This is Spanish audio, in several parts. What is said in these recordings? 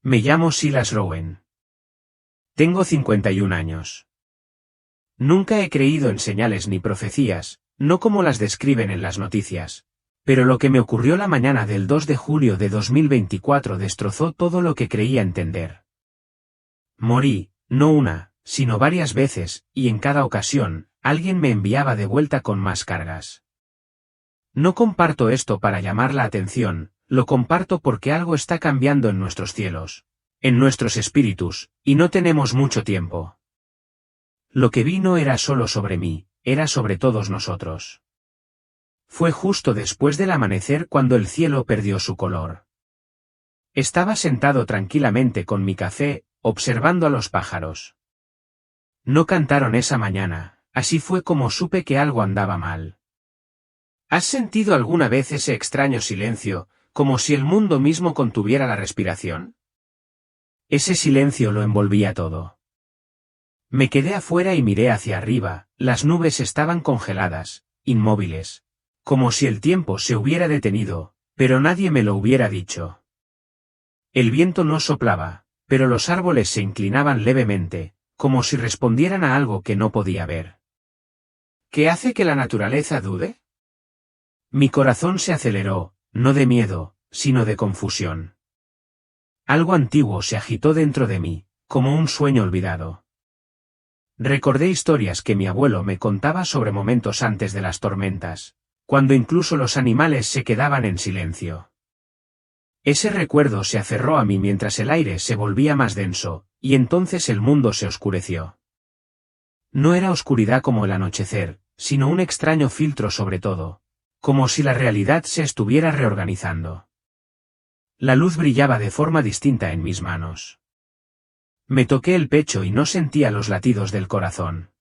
Me llamo Silas Rowan. Tengo 51 años. Nunca he creído en señales ni profecías, no como las describen en las noticias. Pero lo que me ocurrió la mañana del 2 de julio de 2024 destrozó todo lo que creía entender. Morí, no una, sino varias veces, y en cada ocasión, alguien me enviaba de vuelta con más cargas. No comparto esto para llamar la atención, lo comparto porque algo está cambiando en nuestros cielos, en nuestros espíritus, y no tenemos mucho tiempo. Lo que vi no era solo sobre mí, era sobre todos nosotros. Fue justo después del amanecer cuando el cielo perdió su color. Estaba sentado tranquilamente con mi café, observando a los pájaros. No cantaron esa mañana, así fue como supe que algo andaba mal. ¿Has sentido alguna vez ese extraño silencio, como si el mundo mismo contuviera la respiración? Ese silencio lo envolvía todo. Me quedé afuera y miré hacia arriba, las nubes estaban congeladas, inmóviles. Como si el tiempo se hubiera detenido, pero nadie me lo hubiera dicho. El viento no soplaba, pero los árboles se inclinaban levemente, como si respondieran a algo que no podía ver. ¿Qué hace que la naturaleza dude? Mi corazón se aceleró, no de miedo, sino de confusión. Algo antiguo se agitó dentro de mí, como un sueño olvidado. Recordé historias que mi abuelo me contaba sobre momentos antes de las tormentas, cuando incluso los animales se quedaban en silencio. Ese recuerdo se aferró a mí mientras el aire se volvía más denso, y entonces el mundo se oscureció. No era oscuridad como el anochecer, sino un extraño filtro sobre todo, como si la realidad se estuviera reorganizando. La luz brillaba de forma distinta en mis manos. Me toqué el pecho y no sentía los latidos del corazón.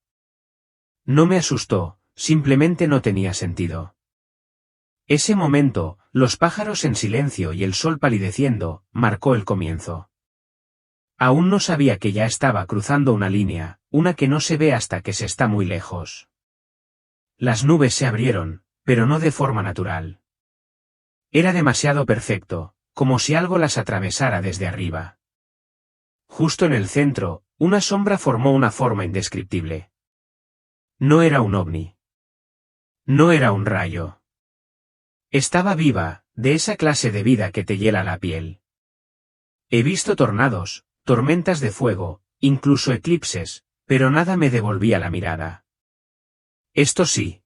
No me asustó, simplemente no tenía sentido. Ese momento, los pájaros en silencio y el sol palideciendo, marcó el comienzo. Aún no sabía que ya estaba cruzando una línea, una que no se ve hasta que se está muy lejos. Las nubes se abrieron, pero no de forma natural. Era demasiado perfecto, como si algo las atravesara desde arriba. Justo en el centro, una sombra formó una forma indescriptible. No era un ovni. No era un rayo. Estaba viva, de esa clase de vida que te hiela la piel. He visto tornados, tormentas de fuego, incluso eclipses, pero nada me devolvía la mirada. Esto sí.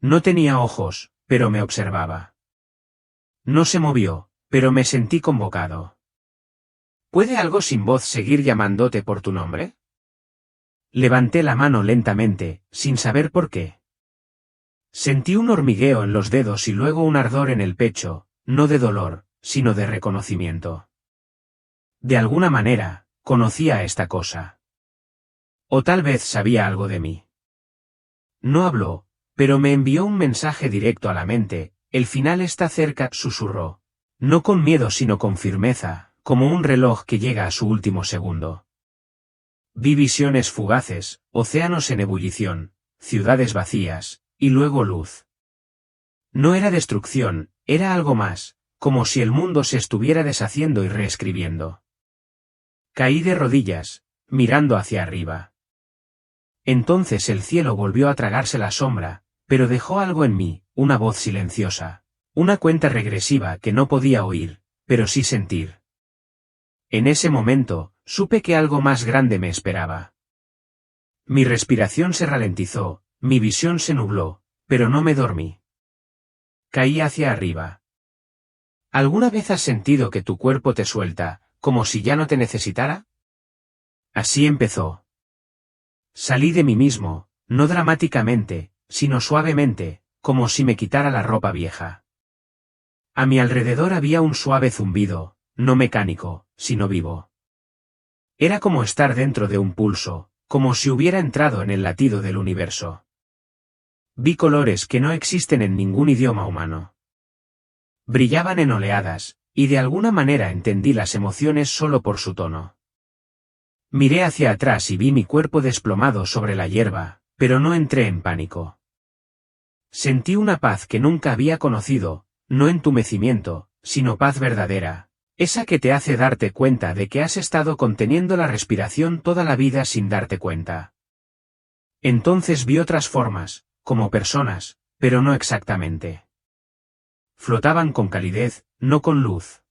No tenía ojos, pero me observaba. No se movió, pero me sentí convocado. ¿Puede algo sin voz seguir llamándote por tu nombre? Levanté la mano lentamente, sin saber por qué. Sentí un hormigueo en los dedos y luego un ardor en el pecho, no de dolor, sino de reconocimiento. De alguna manera, conocía esta cosa. O tal vez sabía algo de mí. No habló, pero me envió un mensaje directo a la mente, el final está cerca, susurró. No con miedo sino con firmeza, como un reloj que llega a su último segundo. Vi visiones fugaces, océanos en ebullición, ciudades vacías, y luego luz. No era destrucción, era algo más, como si el mundo se estuviera deshaciendo y reescribiendo. Caí de rodillas, mirando hacia arriba. Entonces el cielo volvió a tragarse la sombra, pero dejó algo en mí, una voz silenciosa, una cuenta regresiva que no podía oír, pero sí sentir. En ese momento, supe que algo más grande me esperaba. Mi respiración se ralentizó, mi visión se nubló, pero no me dormí. Caí hacia arriba. ¿Alguna vez has sentido que tu cuerpo te suelta, como si ya no te necesitara? Así empezó. Salí de mí mismo, no dramáticamente, sino suavemente, como si me quitara la ropa vieja. A mi alrededor había un suave zumbido, no mecánico, sino vivo. Era como estar dentro de un pulso, como si hubiera entrado en el latido del universo. Vi colores que no existen en ningún idioma humano. Brillaban en oleadas, y de alguna manera entendí las emociones solo por su tono. Miré hacia atrás y vi mi cuerpo desplomado sobre la hierba, pero no entré en pánico. Sentí una paz que nunca había conocido, no entumecimiento, sino paz verdadera, Esa que te hace darte cuenta de que has estado conteniendo la respiración toda la vida sin darte cuenta. Entonces vi otras formas, como personas, pero no exactamente. Flotaban con calidez, no con luz.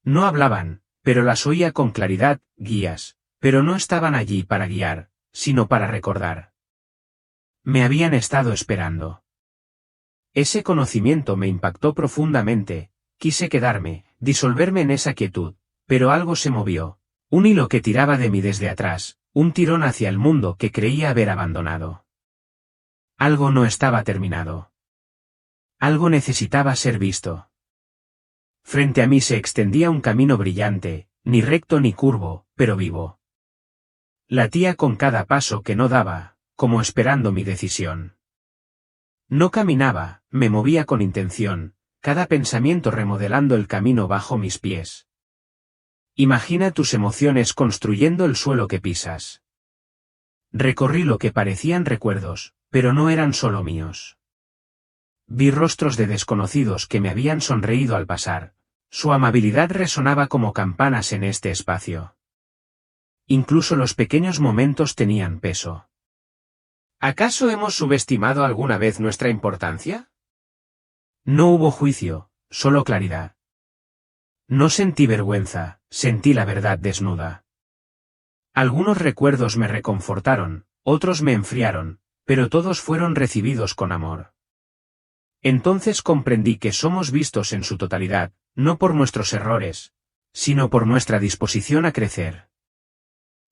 No hablaban, pero las oía con claridad, guías, pero no estaban allí para guiar, sino para recordar. Me habían estado esperando. Ese conocimiento me impactó profundamente, quise quedarme, disolverme en esa quietud, pero algo se movió, un hilo que tiraba de mí desde atrás, un tirón hacia el mundo que creía haber abandonado. Algo no estaba terminado. Algo necesitaba ser visto. Frente a mí se extendía un camino brillante, ni recto ni curvo, pero vivo. Latía con cada paso que no daba, como esperando mi decisión. No caminaba, me movía con intención, cada pensamiento remodelando el camino bajo mis pies. Imagina tus emociones construyendo el suelo que pisas. Recorrí lo que parecían recuerdos, pero no eran solo míos. Vi rostros de desconocidos que me habían sonreído al pasar. Su amabilidad resonaba como campanas en este espacio. Incluso los pequeños momentos tenían peso. ¿Acaso hemos subestimado alguna vez nuestra importancia? No hubo juicio, solo claridad. No sentí vergüenza, sentí la verdad desnuda. Algunos recuerdos me reconfortaron, otros me enfriaron, pero todos fueron recibidos con amor. Entonces comprendí que somos vistos en su totalidad, no por nuestros errores, sino por nuestra disposición a crecer.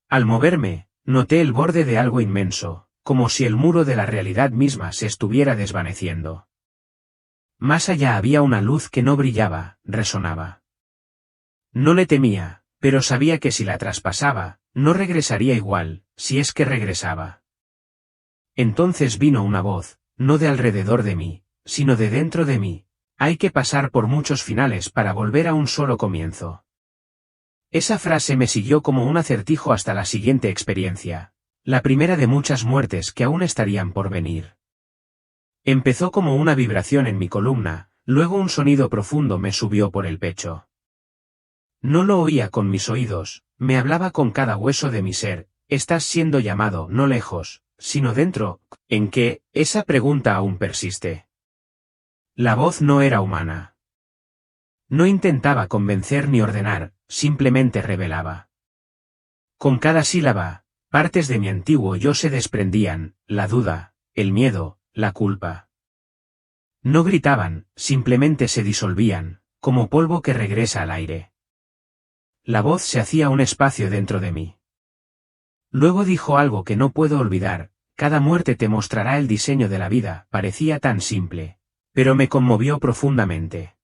Al moverme, noté el borde de algo inmenso, como si el muro de la realidad misma se estuviera desvaneciendo. Más allá había una luz que no brillaba, resonaba. No le temía, pero sabía que si la traspasaba, no regresaría igual, si es que regresaba. Entonces vino una voz, no de alrededor de mí, sino de dentro de mí. Hay que pasar por muchos finales para volver a un solo comienzo. Esa frase me siguió como un acertijo hasta la siguiente experiencia, la primera de muchas muertes que aún estarían por venir. Empezó como una vibración en mi columna, luego un sonido profundo me subió por el pecho. No lo oía con mis oídos, me hablaba con cada hueso de mi ser, estás siendo llamado no lejos, sino dentro. ¿En qué? Esa pregunta aún persiste. La voz no era humana. No intentaba convencer ni ordenar, simplemente revelaba. Con cada sílaba, partes de mi antiguo yo se desprendían, la duda, el miedo, la culpa. No gritaban, simplemente se disolvían, como polvo que regresa al aire. La voz se hacía un espacio dentro de mí. Luego dijo algo que no puedo olvidar, cada muerte te mostrará el diseño de la vida, parecía tan simple, pero me conmovió profundamente.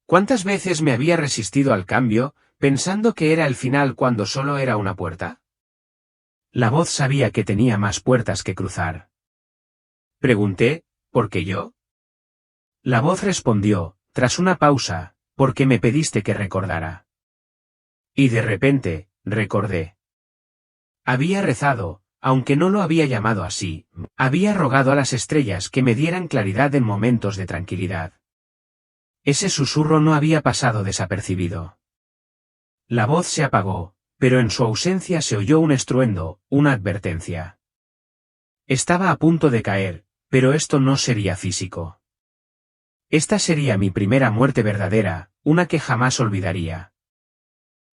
¿Cuántas veces me había resistido al cambio, pensando que era el final cuando solo era una puerta? La voz sabía que tenía más puertas que cruzar. Pregunté, ¿por qué yo? La voz respondió, tras una pausa, porque me pediste que recordara. Y de repente, recordé. Había rezado, aunque no lo había llamado así, había rogado a las estrellas que me dieran claridad en momentos de tranquilidad. Ese susurro no había pasado desapercibido. La voz se apagó, pero en su ausencia se oyó un estruendo, una advertencia. Estaba a punto de caer, pero esto no sería físico. Esta sería mi primera muerte verdadera, una que jamás olvidaría.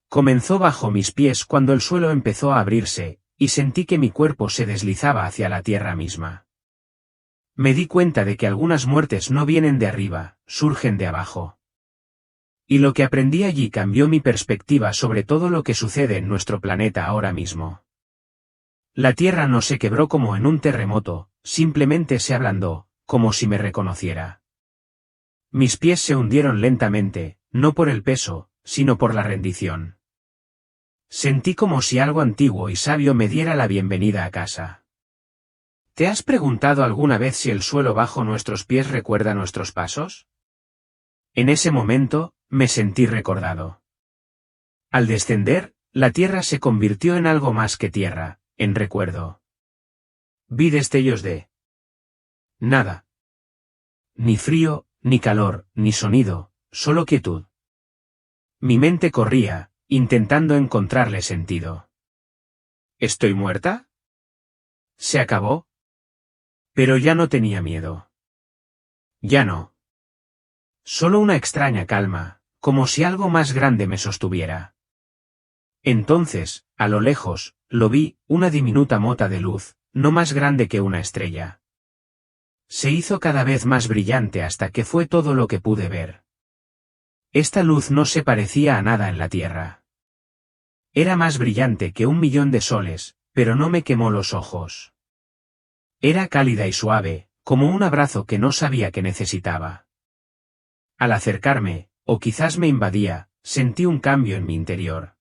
Comenzó bajo mis pies cuando el suelo empezó a abrirse, y sentí que mi cuerpo se deslizaba hacia la tierra misma. Me di cuenta de que algunas muertes no vienen de arriba, surgen de abajo. Y lo que aprendí allí cambió mi perspectiva sobre todo lo que sucede en nuestro planeta ahora mismo. La tierra no se quebró como en un terremoto, simplemente se ablandó, como si me reconociera. Mis pies se hundieron lentamente, no por el peso, sino por la rendición. Sentí como si algo antiguo y sabio me diera la bienvenida a casa. ¿Te has preguntado alguna vez si el suelo bajo nuestros pies recuerda nuestros pasos? En ese momento, me sentí recordado. Al descender, la tierra se convirtió en algo más que tierra, en recuerdo. Vi destellos de nada. Ni frío, ni calor, ni sonido, solo quietud. Mi mente corría, intentando encontrarle sentido. ¿Estoy muerta? ¿Se acabó? Pero ya no tenía miedo. Ya no. Solo una extraña calma, como si algo más grande me sostuviera. Entonces, a lo lejos, lo vi, una diminuta mota de luz, no más grande que una estrella. Se hizo cada vez más brillante hasta que fue todo lo que pude ver. Esta luz no se parecía a nada en la tierra. Era más brillante que 1.000.000 de soles, pero no me quemó los ojos. Era cálida y suave, como un abrazo que no sabía que necesitaba. Al acercarme, o quizás me invadía, sentí un cambio en mi interior.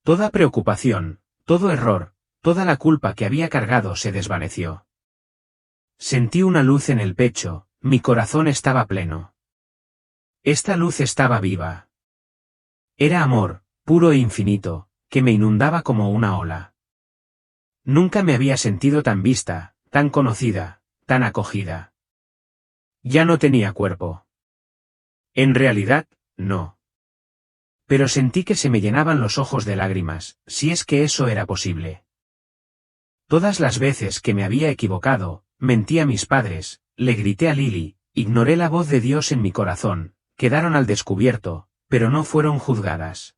Toda preocupación, todo error, toda la culpa que había cargado se desvaneció. Sentí una luz en el pecho, mi corazón estaba pleno. Esta luz estaba viva. Era amor, puro e infinito, que me inundaba como una ola. Nunca me había sentido tan vista, tan conocida, tan acogida. Ya no tenía cuerpo. En realidad, no. Pero sentí que se me llenaban los ojos de lágrimas, si es que eso era posible. Todas las veces que me había equivocado, mentí a mis padres, le grité a Lily, ignoré la voz de Dios en mi corazón, quedaron al descubierto, pero no fueron juzgadas.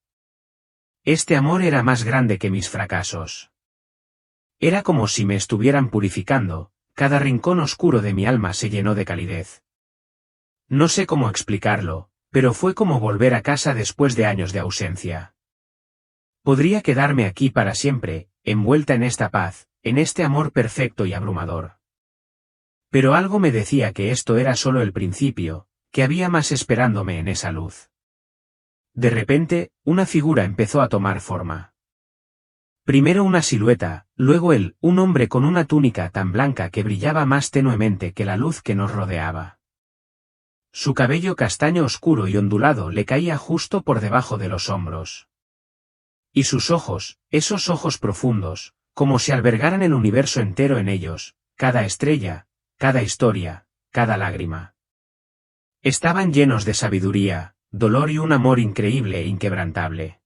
Este amor era más grande que mis fracasos. Era como si me estuvieran purificando, cada rincón oscuro de mi alma se llenó de calidez. No sé cómo explicarlo, pero fue como volver a casa después de años de ausencia. Podría quedarme aquí para siempre, envuelta en esta paz, en este amor perfecto y abrumador. Pero algo me decía que esto era solo el principio, que había más esperándome en esa luz. De repente, una figura empezó a tomar forma. Primero una silueta, luego él, un hombre con una túnica tan blanca que brillaba más tenuemente que la luz que nos rodeaba. Su cabello castaño oscuro y ondulado le caía justo por debajo de los hombros. Y sus ojos, esos ojos profundos, como si albergaran el universo entero en ellos, cada estrella, cada historia, cada lágrima. Estaban llenos de sabiduría, dolor y un amor increíble e inquebrantable.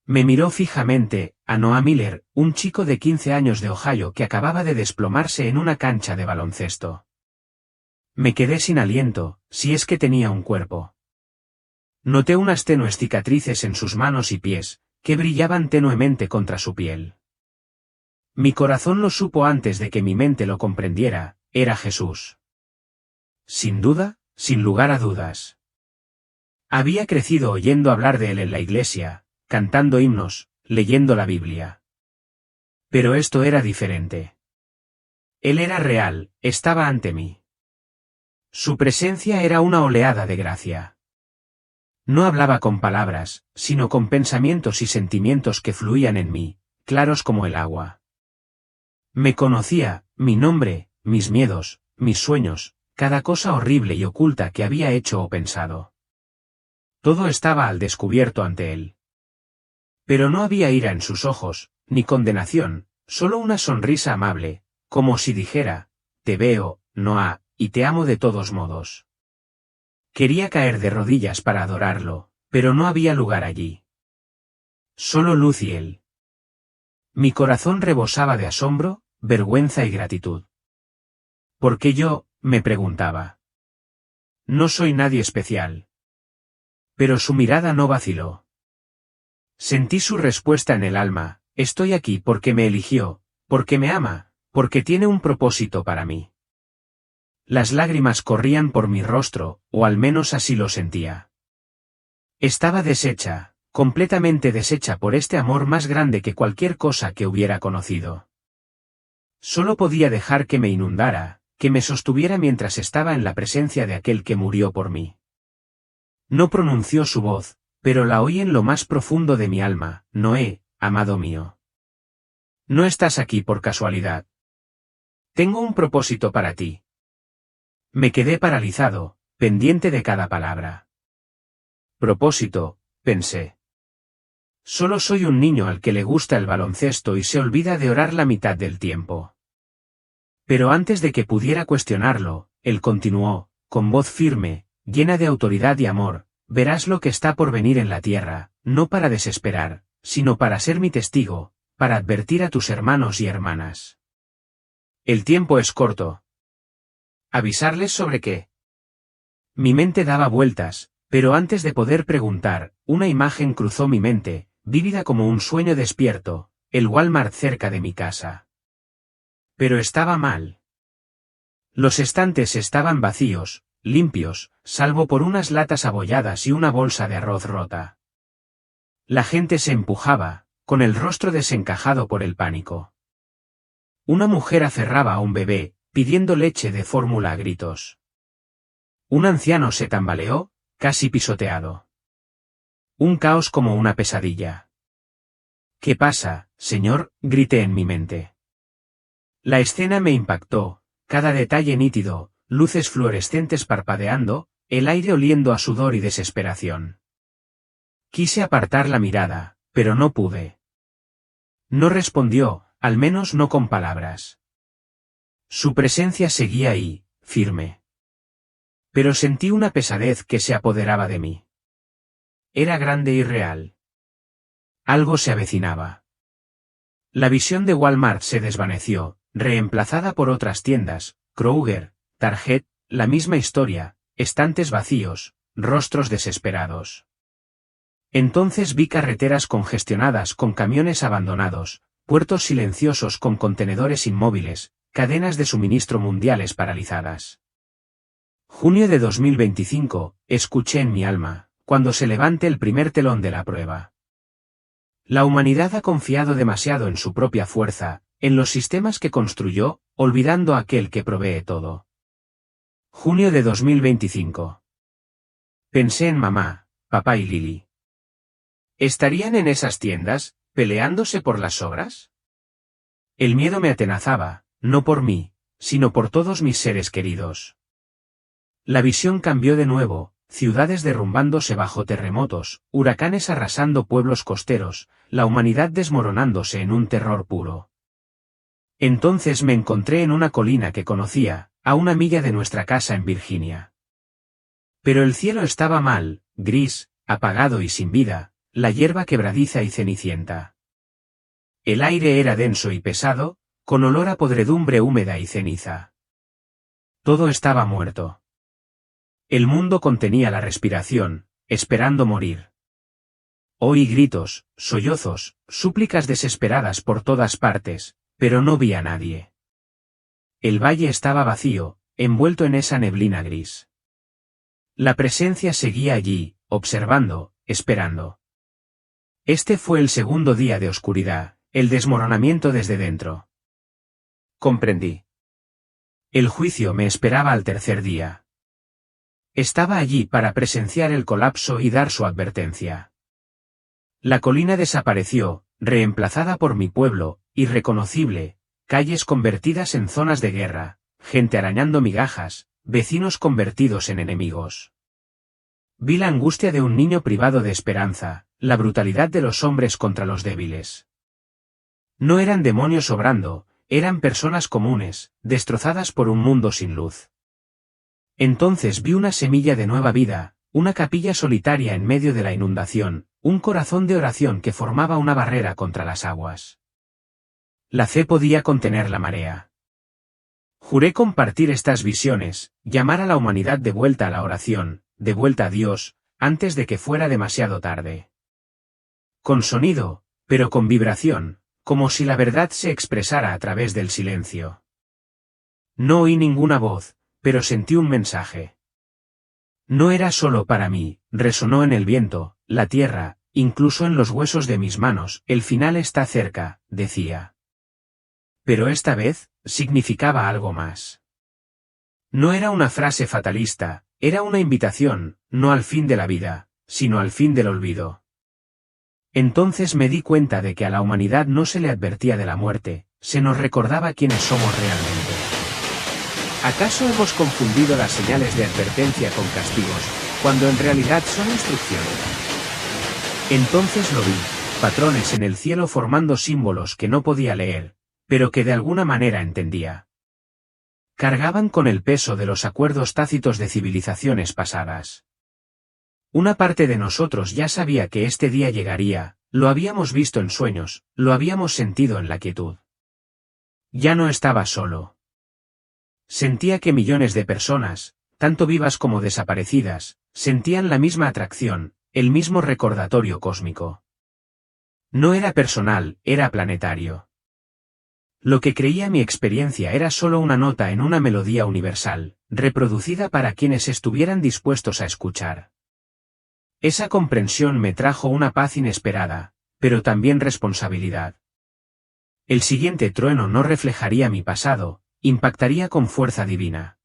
Me miró fijamente, a Noah Miller, un chico de 15 años de Ohio que acababa de desplomarse en una cancha de baloncesto. Me quedé sin aliento, si es que tenía un cuerpo. Noté unas tenues cicatrices en sus manos y pies, que brillaban tenuemente contra su piel. Mi corazón lo supo antes de que mi mente lo comprendiera, era Jesús. Sin duda, sin lugar a dudas. Había crecido oyendo hablar de él en la iglesia, cantando himnos, leyendo la Biblia. Pero esto era diferente. Él era real, estaba ante mí. Su presencia era una oleada de gracia. No hablaba con palabras, sino con pensamientos y sentimientos que fluían en mí, claros como el agua. Me conocía, mi nombre, mis miedos, mis sueños, cada cosa horrible y oculta que había hecho o pensado. Todo estaba al descubierto ante él. Pero no había ira en sus ojos, ni condenación, solo una sonrisa amable, como si dijera, te veo, Noah, y te amo de todos modos. Quería caer de rodillas para adorarlo, pero no había lugar allí. Solo luz y él. Mi corazón rebosaba de asombro, vergüenza y gratitud. ¿Por qué yo?, me preguntaba. No soy nadie especial. Pero su mirada no vaciló. Sentí su respuesta en el alma, estoy aquí porque me eligió, porque me ama, porque tiene un propósito para mí. Las lágrimas corrían por mi rostro, o al menos así lo sentía. Estaba deshecha, completamente deshecha por este amor más grande que cualquier cosa que hubiera conocido. Solo podía dejar que me inundara, que me sostuviera mientras estaba en la presencia de aquel que murió por mí. No pronunció su voz, pero la oí en lo más profundo de mi alma, Noé, amado mío. No estás aquí por casualidad. Tengo un propósito para ti. Me quedé paralizado, pendiente de cada palabra. Propósito, pensé. Solo soy un niño al que le gusta el baloncesto y se olvida de orar la mitad del tiempo. Pero antes de que pudiera cuestionarlo, él continuó, con voz firme, llena de autoridad y amor, verás lo que está por venir en la tierra, no para desesperar, sino para ser mi testigo, para advertir a tus hermanos y hermanas. El tiempo es corto. ¿Avisarles sobre qué? Mi mente daba vueltas, pero antes de poder preguntar, una imagen cruzó mi mente, vívida como un sueño despierto, el Walmart cerca de mi casa. Pero estaba mal. Los estantes estaban vacíos, limpios, salvo por unas latas abolladas y una bolsa de arroz rota. La gente se empujaba, con el rostro desencajado por el pánico. Una mujer aferraba a un bebé, pidiendo leche de fórmula a gritos. Un anciano se tambaleó, casi pisoteado. Un caos como una pesadilla. ¿Qué pasa, señor?, grité en mi mente. La escena me impactó, cada detalle nítido, luces fluorescentes parpadeando, el aire oliendo a sudor y desesperación. Quise apartar la mirada, pero no pude. No respondió, al menos no con palabras. Su presencia seguía ahí, firme. Pero sentí una pesadez que se apoderaba de mí. Era grande y real. Algo se avecinaba. La visión de Walmart se desvaneció, reemplazada por otras tiendas, Kroger, Target, la misma historia, estantes vacíos, rostros desesperados. Entonces vi carreteras congestionadas con camiones abandonados, puertos silenciosos con contenedores inmóviles, cadenas de suministro mundiales paralizadas. Junio de 2025, escuché en mi alma, cuando se levante el primer telón de la prueba. La humanidad ha confiado demasiado en su propia fuerza, en los sistemas que construyó, olvidando a aquel que provee todo. Junio de 2025. Pensé en mamá, papá y Lily. ¿Estarían en esas tiendas, peleándose por las sobras? El miedo me atenazaba, no por mí, sino por todos mis seres queridos. La visión cambió de nuevo, ciudades derrumbándose bajo terremotos, huracanes arrasando pueblos costeros, la humanidad desmoronándose en un terror puro. Entonces me encontré en una colina que conocía, a una milla de nuestra casa en Virginia. Pero el cielo estaba mal, gris, apagado y sin vida, la hierba quebradiza y cenicienta. El aire era denso y pesado, con olor a podredumbre húmeda y ceniza. Todo estaba muerto. El mundo contenía la respiración, esperando morir. Oí gritos, sollozos, súplicas desesperadas por todas partes, pero no vi a nadie. El valle estaba vacío, envuelto en esa neblina gris. La presencia seguía allí, observando, esperando. Este fue el segundo día de oscuridad, el desmoronamiento desde dentro. Comprendí. El juicio me esperaba al tercer día. Estaba allí para presenciar el colapso y dar su advertencia. La colina desapareció, reemplazada por mi pueblo, irreconocible, calles convertidas en zonas de guerra, gente arañando migajas, vecinos convertidos en enemigos. Vi la angustia de un niño privado de esperanza, la brutalidad de los hombres contra los débiles. No eran demonios obrando, eran personas comunes, destrozadas por un mundo sin luz. Entonces vi una semilla de nueva vida, una capilla solitaria en medio de la inundación, un corazón de oración que formaba una barrera contra las aguas. La fe podía contener la marea. Juré compartir estas visiones, llamar a la humanidad de vuelta a la oración, de vuelta a Dios, antes de que fuera demasiado tarde. Con sonido, pero con vibración, como si la verdad se expresara a través del silencio. No oí ninguna voz, pero sentí un mensaje. No era solo para mí, resonó en el viento, la tierra, incluso en los huesos de mis manos, el final está cerca, decía. Pero esta vez, significaba algo más. No era una frase fatalista, era una invitación, no al fin de la vida, sino al fin del olvido. Entonces me di cuenta de que a la humanidad no se le advertía de la muerte, se nos recordaba quiénes somos realmente. ¿Acaso hemos confundido las señales de advertencia con castigos, cuando en realidad son instrucciones? Entonces lo vi, patrones en el cielo formando símbolos que no podía leer, pero que de alguna manera entendía. Cargaban con el peso de los acuerdos tácitos de civilizaciones pasadas. Una parte de nosotros ya sabía que este día llegaría, lo habíamos visto en sueños, lo habíamos sentido en la quietud. Ya no estaba solo. Sentía que millones de personas, tanto vivas como desaparecidas, sentían la misma atracción, el mismo recordatorio cósmico. No era personal, era planetario. Lo que creía mi experiencia era solo una nota en una melodía universal, reproducida para quienes estuvieran dispuestos a escuchar. Esa comprensión me trajo una paz inesperada, pero también responsabilidad. El siguiente trueno no reflejaría mi pasado, impactaría con fuerza divina.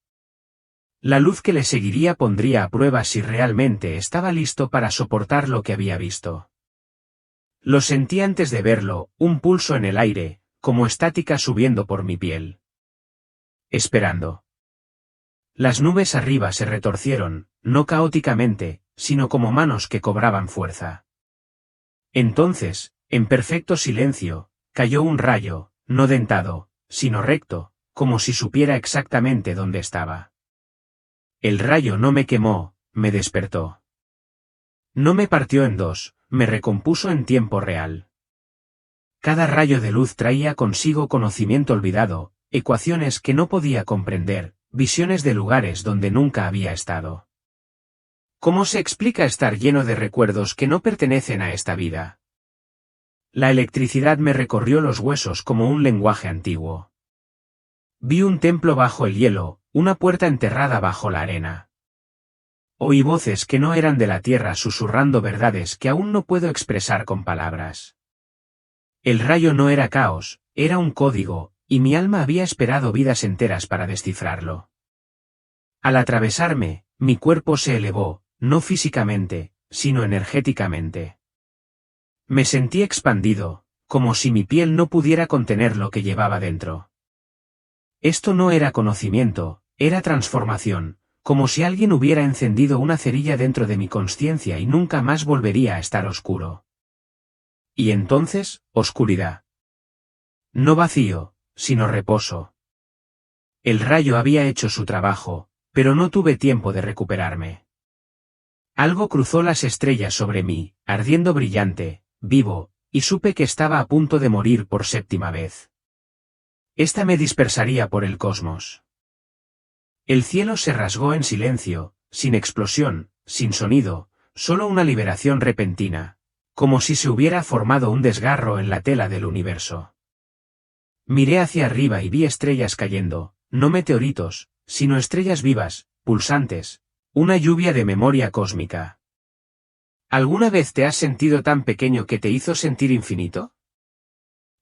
La luz que le seguiría pondría a prueba si realmente estaba listo para soportar lo que había visto. Lo sentí antes de verlo, un pulso en el aire, como estática subiendo por mi piel. Esperando. Las nubes arriba se retorcieron, no caóticamente, sino como manos que cobraban fuerza. Entonces, en perfecto silencio, cayó un rayo, no dentado, sino recto, como si supiera exactamente dónde estaba. El rayo no me quemó, me despertó. No me partió en dos, me recompuso en tiempo real. Cada rayo de luz traía consigo conocimiento olvidado, ecuaciones que no podía comprender, visiones de lugares donde nunca había estado. ¿Cómo se explica estar lleno de recuerdos que no pertenecen a esta vida? La electricidad me recorrió los huesos como un lenguaje antiguo. Vi un templo bajo el hielo, una puerta enterrada bajo la arena. Oí voces que no eran de la tierra susurrando verdades que aún no puedo expresar con palabras. El rayo no era caos, era un código, y mi alma había esperado vidas enteras para descifrarlo. Al atravesarme, mi cuerpo se elevó, no físicamente, sino energéticamente. Me sentí expandido, como si mi piel no pudiera contener lo que llevaba dentro. Esto no era conocimiento, era transformación, como si alguien hubiera encendido una cerilla dentro de mi consciencia y nunca más volvería a estar oscuro. Y entonces, oscuridad. No vacío, sino reposo. El rayo había hecho su trabajo, pero no tuve tiempo de recuperarme. Algo cruzó las estrellas sobre mí, ardiendo brillante, vivo, y supe que estaba a punto de morir por séptima vez. Esta me dispersaría por el cosmos. El cielo se rasgó en silencio, sin explosión, sin sonido, solo una liberación repentina, como si se hubiera formado un desgarro en la tela del universo. Miré hacia arriba y vi estrellas cayendo, no meteoritos, sino estrellas vivas, pulsantes, una lluvia de memoria cósmica. ¿Alguna vez te has sentido tan pequeño que te hizo sentir infinito?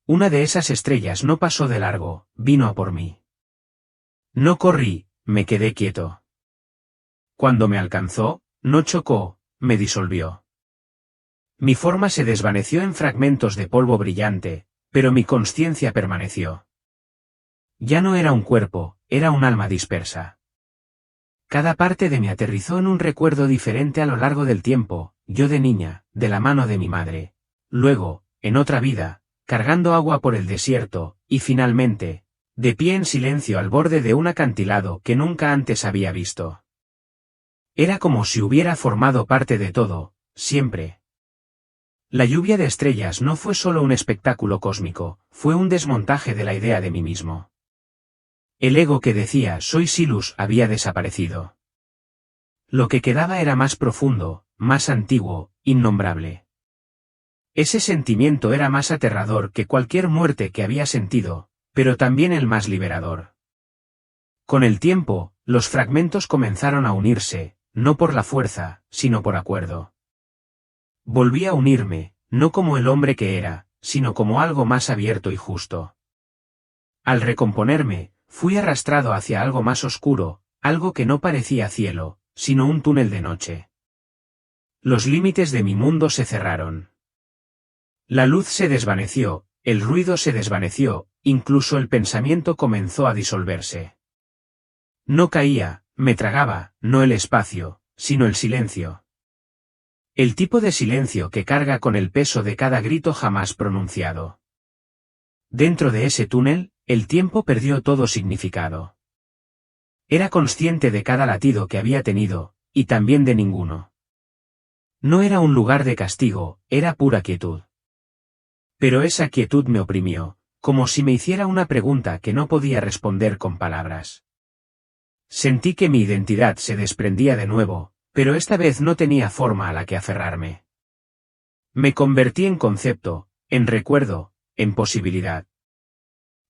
Una de esas estrellas no pasó de largo, vino a por mí. No corrí, me quedé quieto. Cuando me alcanzó, no chocó, me disolvió. Mi forma se desvaneció en fragmentos de polvo brillante, pero mi consciencia permaneció. Ya no era un cuerpo, era un alma dispersa. Cada parte de mí aterrizó en un recuerdo diferente a lo largo del tiempo, yo de niña, de la mano de mi madre. Luego, en otra vida, cargando agua por el desierto, y finalmente, de pie en silencio al borde de un acantilado que nunca antes había visto. Era como si hubiera formado parte de todo, siempre. La lluvia de estrellas no fue solo un espectáculo cósmico, fue un desmontaje de la idea de mí mismo. El ego que decía soy Silus había desaparecido. Lo que quedaba era más profundo, más antiguo, innombrable. Ese sentimiento era más aterrador que cualquier muerte que había sentido, pero también el más liberador. Con el tiempo, los fragmentos comenzaron a unirse, no por la fuerza, sino por acuerdo. Volví a unirme, no como el hombre que era, sino como algo más abierto y justo. Al recomponerme, fui arrastrado hacia algo más oscuro, algo que no parecía cielo, sino un túnel de noche. Los límites de mi mundo se cerraron. La luz se desvaneció, el ruido se desvaneció, incluso el pensamiento comenzó a disolverse. No caía, me tragaba, no el espacio, sino el silencio. El tipo de silencio que carga con el peso de cada grito jamás pronunciado. Dentro de ese túnel, el tiempo perdió todo significado. Era consciente de cada latido que había tenido, y también de ninguno. No era un lugar de castigo, era pura quietud. Pero esa quietud me oprimió, como si me hiciera una pregunta que no podía responder con palabras. Sentí que mi identidad se desprendía de nuevo, pero esta vez no tenía forma a la que aferrarme. Me convertí en concepto, en recuerdo, en posibilidad.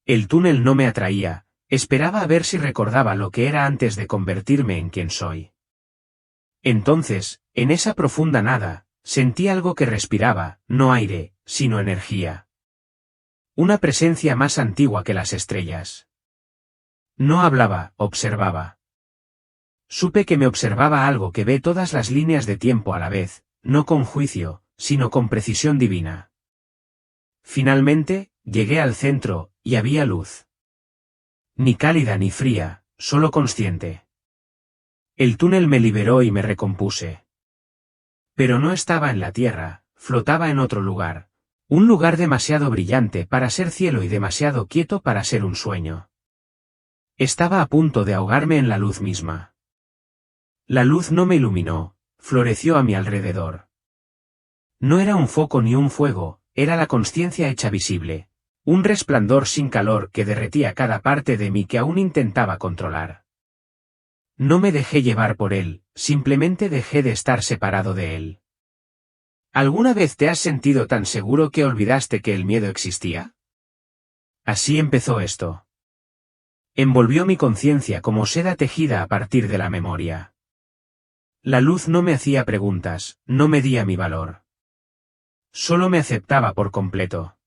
El túnel no me atraía, esperaba a ver si recordaba lo que era antes de convertirme en quien soy. Entonces, en esa profunda nada, sentí algo que respiraba, no aire, sino energía. Una presencia más antigua que las estrellas. No hablaba, observaba. Supe que me observaba algo que ve todas las líneas de tiempo a la vez, no con juicio, sino con precisión divina. Finalmente, llegué al centro, y había luz. Ni cálida ni fría, solo consciente. El túnel me liberó y me recompuse. Pero no estaba en la tierra, flotaba en otro lugar. Un lugar demasiado brillante para ser cielo y demasiado quieto para ser un sueño. Estaba a punto de ahogarme en la luz misma. La luz no me iluminó, floreció a mi alrededor. No era un foco ni un fuego, era la consciencia hecha visible. Un resplandor sin calor que derretía cada parte de mí que aún intentaba controlar. No me dejé llevar por él, simplemente dejé de estar separado de él. ¿Alguna vez te has sentido tan seguro que olvidaste que el miedo existía? Así empezó esto. Envolvió mi conciencia como seda tejida a partir de la memoria. La luz no me hacía preguntas, no medía mi valor. Solo me aceptaba por completo.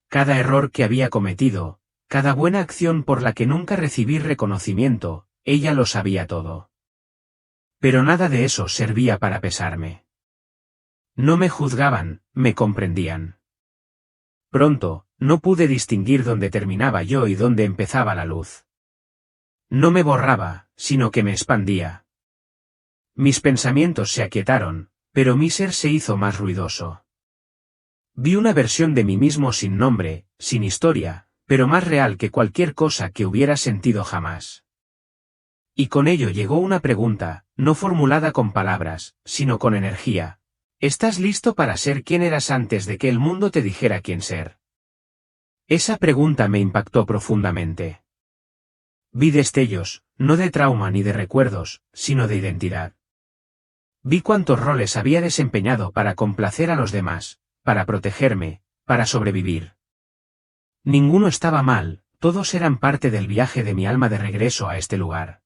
Cada error que había cometido, cada buena acción por la que nunca recibí reconocimiento, ella lo sabía todo. Pero nada de eso servía para pesarme. No me juzgaban, me comprendían. Pronto, no pude distinguir dónde terminaba yo y dónde empezaba la luz. No me borraba, sino que me expandía. Mis pensamientos se aquietaron, pero mi ser se hizo más ruidoso. Vi una versión de mí mismo sin nombre, sin historia, pero más real que cualquier cosa que hubiera sentido jamás. Y con ello llegó una pregunta, no formulada con palabras, sino con energía. ¿Estás listo para ser quien eras antes de que el mundo te dijera quién ser? Esa pregunta me impactó profundamente. Vi destellos, no de trauma ni de recuerdos, sino de identidad. Vi cuántos roles había desempeñado para complacer a los demás, para protegerme, para sobrevivir. Ninguno estaba mal, todos eran parte del viaje de mi alma de regreso a este lugar.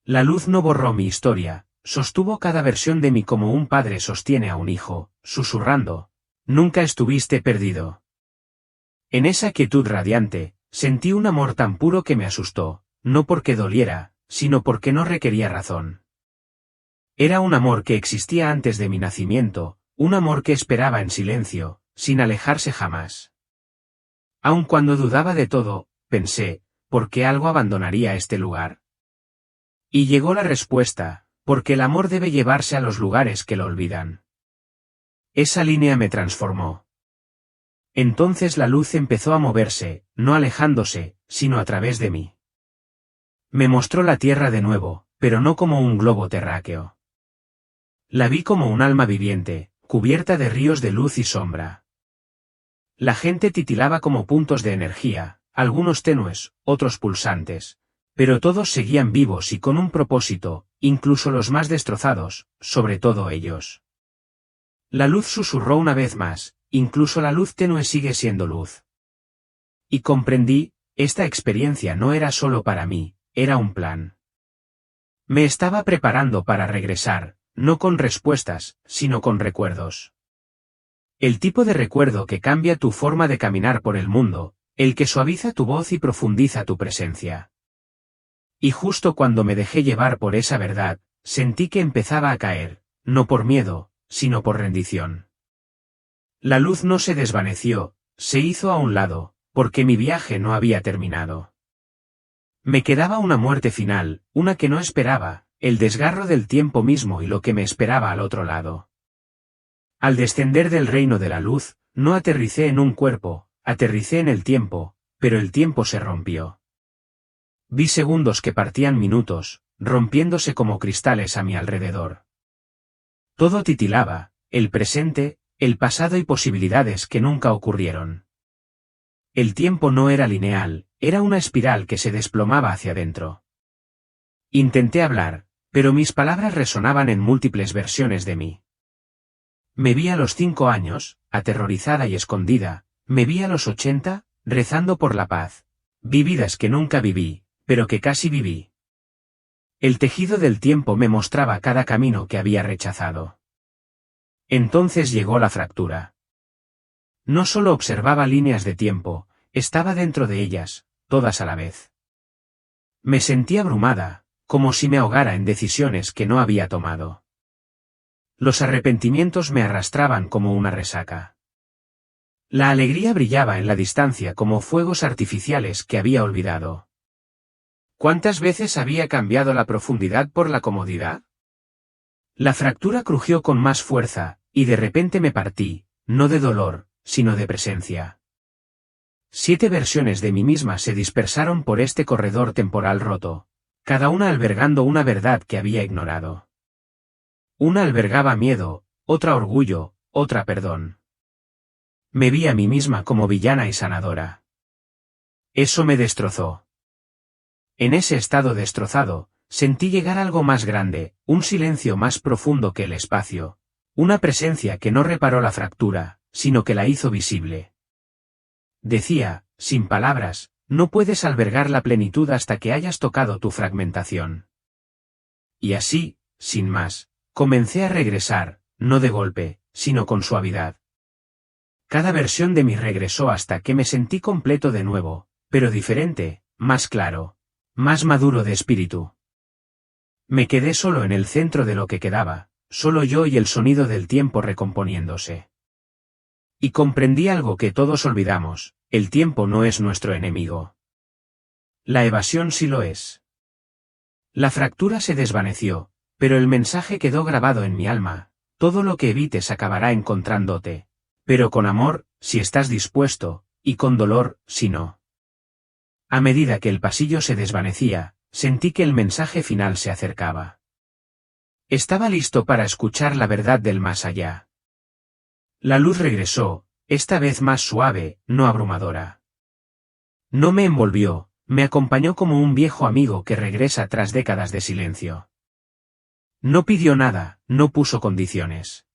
La luz no borró mi historia, sostuvo cada versión de mí como un padre sostiene a un hijo, susurrando, nunca estuviste perdido. En esa quietud radiante, sentí un amor tan puro que me asustó, no porque doliera, sino porque no requería razón. Era un amor que existía antes de mi nacimiento, un amor que esperaba en silencio, sin alejarse jamás. Aun cuando dudaba de todo, pensé, ¿por qué algo abandonaría este lugar? Y llegó la respuesta, porque el amor debe llevarse a los lugares que lo olvidan. Esa línea me transformó. Entonces la luz empezó a moverse, no alejándose, sino a través de mí. Me mostró la tierra de nuevo, pero no como un globo terráqueo. La vi como un alma viviente, cubierta de ríos de luz y sombra. La gente titilaba como puntos de energía, algunos tenues, otros pulsantes, pero todos seguían vivos y con un propósito, incluso los más destrozados, sobre todo ellos. La luz susurró una vez más, incluso la luz tenue sigue siendo luz. Y comprendí, esta experiencia no era solo para mí, era un plan. Me estaba preparando para regresar, no con respuestas, sino con recuerdos. El tipo de recuerdo que cambia tu forma de caminar por el mundo, el que suaviza tu voz y profundiza tu presencia. Y justo cuando me dejé llevar por esa verdad, sentí que empezaba a caer, no por miedo, sino por rendición. La luz no se desvaneció, se hizo a un lado, porque mi viaje no había terminado. Me quedaba una muerte final, una que no esperaba, el desgarro del tiempo mismo y lo que me esperaba al otro lado. Al descender del reino de la luz, no aterricé en un cuerpo, aterricé en el tiempo, pero el tiempo se rompió. Vi segundos que partían minutos, rompiéndose como cristales a mi alrededor. Todo titilaba, el presente, el pasado y posibilidades que nunca ocurrieron. El tiempo no era lineal, era una espiral que se desplomaba hacia adentro. Intenté hablar, pero mis palabras resonaban en múltiples versiones de mí. Me vi a los 5 años, aterrorizada y escondida, me vi a los 80, rezando por la paz. Vi vidas que nunca viví, pero que casi viví. El tejido del tiempo me mostraba cada camino que había rechazado. Entonces llegó la fractura. No solo observaba líneas de tiempo, estaba dentro de ellas, todas a la vez. Me sentí abrumada, como si me ahogara en decisiones que no había tomado. Los arrepentimientos me arrastraban como una resaca. La alegría brillaba en la distancia como fuegos artificiales que había olvidado. ¿Cuántas veces había cambiado la profundidad por la comodidad? La fractura crujió con más fuerza, y de repente me partí, no de dolor, sino de presencia. 7 versiones de mí misma se dispersaron por este corredor temporal roto, cada una albergando una verdad que había ignorado. Una albergaba miedo, otra orgullo, otra perdón. Me vi a mí misma como villana y sanadora. Eso me destrozó. En ese estado destrozado, sentí llegar algo más grande, un silencio más profundo que el espacio, una presencia que no reparó la fractura, sino que la hizo visible. Decía, sin palabras, no puedes albergar la plenitud hasta que hayas tocado tu fragmentación. Y así, sin más, comencé a regresar, no de golpe, sino con suavidad. Cada versión de mí regresó hasta que me sentí completo de nuevo, pero diferente, más claro, más maduro de espíritu. Me quedé solo en el centro de lo que quedaba, solo yo y el sonido del tiempo recomponiéndose. Y comprendí algo que todos olvidamos, el tiempo no es nuestro enemigo. La evasión sí lo es. La fractura se desvaneció, pero el mensaje quedó grabado en mi alma, todo lo que evites acabará encontrándote, pero con amor, si estás dispuesto, y con dolor, si no. A medida que el pasillo se desvanecía, sentí que el mensaje final se acercaba. Estaba listo para escuchar la verdad del más allá. La luz regresó, esta vez más suave, no abrumadora. No me envolvió, me acompañó como un viejo amigo que regresa tras décadas de silencio. No pidió nada, no puso condiciones.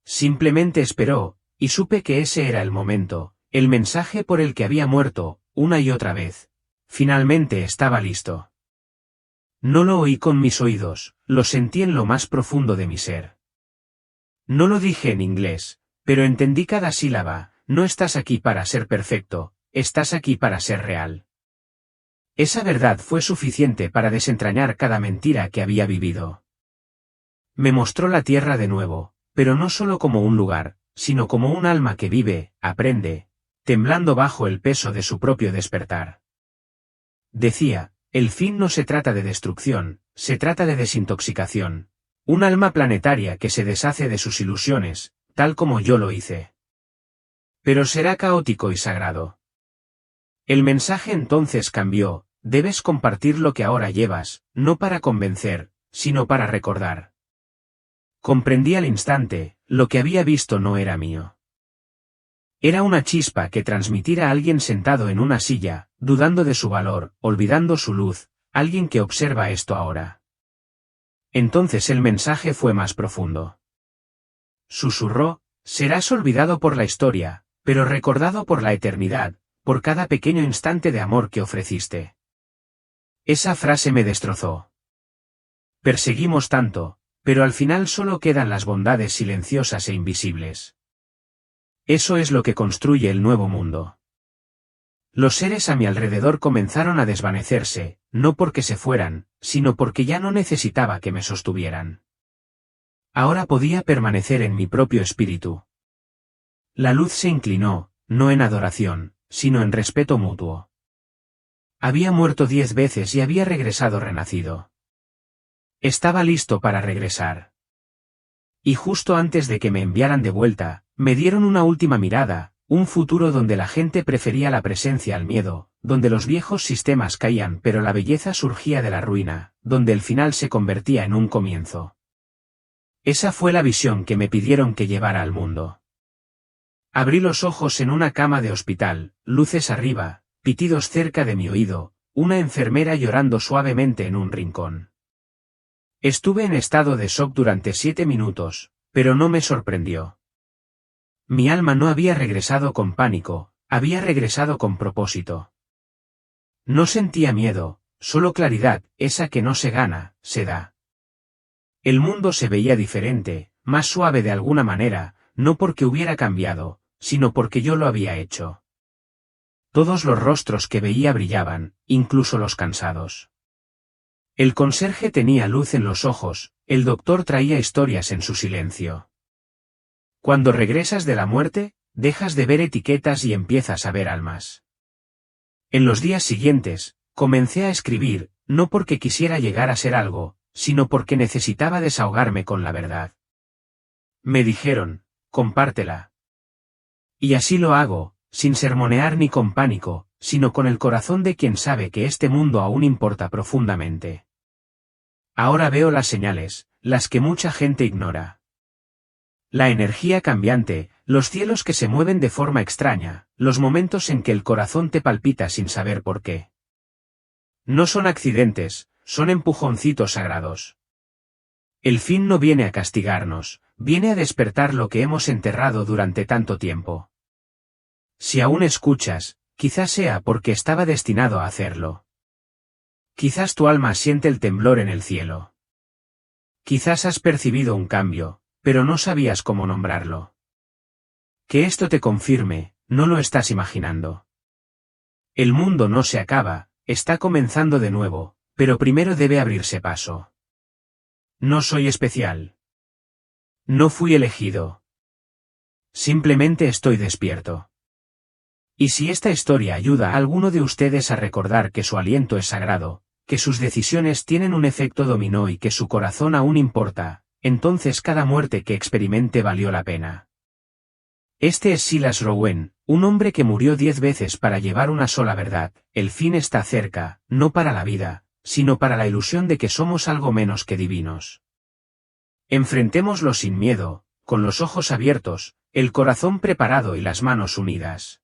Simplemente esperó, y supe que ese era el momento, el mensaje por el que había muerto, una y otra vez. Finalmente estaba listo. No lo oí con mis oídos, lo sentí en lo más profundo de mi ser. No lo dije en inglés, pero entendí cada sílaba, no estás aquí para ser perfecto, estás aquí para ser real. Esa verdad fue suficiente para desentrañar cada mentira que había vivido. Me mostró la tierra de nuevo, pero no solo como un lugar, sino como un alma que vive, aprende, temblando bajo el peso de su propio despertar. Decía, el fin no se trata de destrucción, se trata de desintoxicación. Un alma planetaria que se deshace de sus ilusiones, tal como yo lo hice. Pero será caótico y sagrado. El mensaje entonces cambió, debes compartir lo que ahora llevas, no para convencer, sino para recordar. Comprendí al instante, lo que había visto no era mío. Era una chispa que transmitir a alguien sentado en una silla, dudando de su valor, olvidando su luz, alguien que observa esto ahora. Entonces el mensaje fue más profundo. Susurró, serás olvidado por la historia, pero recordado por la eternidad, por cada pequeño instante de amor que ofreciste. Esa frase me destrozó. Perseguimos tanto, pero al final solo quedan las bondades silenciosas e invisibles. Eso es lo que construye el nuevo mundo. Los seres a mi alrededor comenzaron a desvanecerse, no porque se fueran, sino porque ya no necesitaba que me sostuvieran. Ahora podía permanecer en mi propio espíritu. La luz se inclinó, no en adoración, sino en respeto mutuo. Había muerto 10 veces y había regresado renacido. Estaba listo para regresar. Y justo antes de que me enviaran de vuelta, me dieron una última mirada, un futuro donde la gente prefería la presencia al miedo, donde los viejos sistemas caían pero la belleza surgía de la ruina, donde el final se convertía en un comienzo. Esa fue la visión que me pidieron que llevara al mundo. Abrí los ojos en una cama de hospital, luces arriba, pitidos cerca de mi oído, una enfermera llorando suavemente en un rincón. Estuve en estado de shock durante 7 minutos, pero no me sorprendió. Mi alma no había regresado con pánico, había regresado con propósito. No sentía miedo, solo claridad, esa que no se gana, se da. El mundo se veía diferente, más suave de alguna manera, no porque hubiera cambiado, sino porque yo lo había hecho. Todos los rostros que veía brillaban, incluso los cansados. El conserje tenía luz en los ojos, el doctor traía historias en su silencio. Cuando regresas de la muerte, dejas de ver etiquetas y empiezas a ver almas. En los días siguientes, comencé a escribir, no porque quisiera llegar a ser algo, sino porque necesitaba desahogarme con la verdad. Me dijeron, compártela. Y así lo hago, sin sermonear ni con pánico, sino con el corazón de quien sabe que este mundo aún importa profundamente. Ahora veo las señales, las que mucha gente ignora. La energía cambiante, los cielos que se mueven de forma extraña, los momentos en que el corazón te palpita sin saber por qué. No son accidentes, son empujoncitos sagrados. El fin no viene a castigarnos, viene a despertar lo que hemos enterrado durante tanto tiempo. Si aún escuchas, quizás sea porque estaba destinado a hacerlo. Quizás tu alma siente el temblor en el cielo. Quizás has percibido un cambio, pero no sabías cómo nombrarlo. Que esto te confirme, no lo estás imaginando. El mundo no se acaba, está comenzando de nuevo, pero primero debe abrirse paso. No soy especial. No fui elegido. Simplemente estoy despierto. Y si esta historia ayuda a alguno de ustedes a recordar que su aliento es sagrado, que sus decisiones tienen un efecto dominó y que su corazón aún importa, entonces cada muerte que experimente valió la pena. Este es Silas Rowan, un hombre que murió 10 veces para llevar una sola verdad. El fin está cerca, no para la vida, sino para la ilusión de que somos algo menos que divinos. Enfrentémoslo sin miedo, con los ojos abiertos, el corazón preparado y las manos unidas.